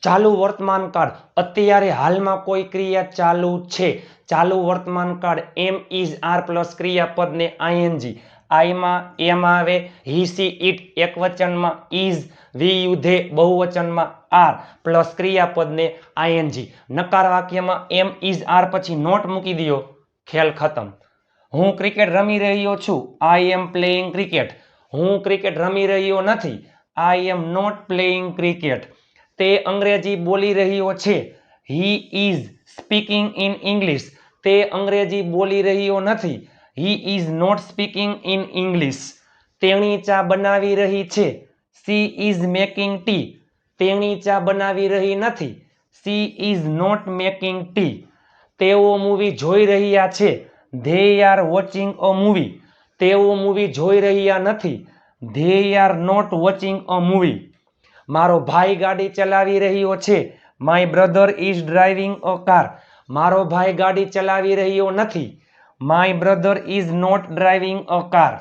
ચાલુ વર્તમાન કાળ અત્યારે હાલમાં કોઈ ક્રિયા ચાલુ છે. ચાલુ વર્તમાન કાળ એમ ઇઝ આર પ્લસ ક્રિયાપદને આઈએનજી. આઈમાં એમ આવે, હી સી ઇટ એકવચનમાં, ઇઝ વી યુ ધે બહુવચનમાં, આર પ્લસ ક્રિયાપદને આઈએનજી. નકાર વાક્યમાં એમ ઇઝ આર પછી નોટ મૂકી દો, ખેલ ખતમ. હું ક્રિકેટ રમી રહ્યો છું. I am playing cricket. હું ક્રિકેટ રમી રહ્યો નથી. I am not playing cricket. તે અંગ્રેજી બોલી રહ્યો છે. He is speaking in English. તે અંગ્રેજી બોલી રહ્યો નથી. He is not speaking in English. તેણી ચા બનાવી રહી છે. She is making tea. તેણી ચા બનાવી રહી નથી. She is not making tea. તેઓ મૂવી જોઈ રહ્યા છે. They are watching a movie. તેઓ મૂવી જોઈ રહ્યા નથી. They are not watching a movie. મારો ભાઈ ગાડી ચલાવી રહ્યો છે. My brother is driving a car. મારો ભાઈ ગાડી ચલાવી રહ્યો નથી. My brother is not driving a car.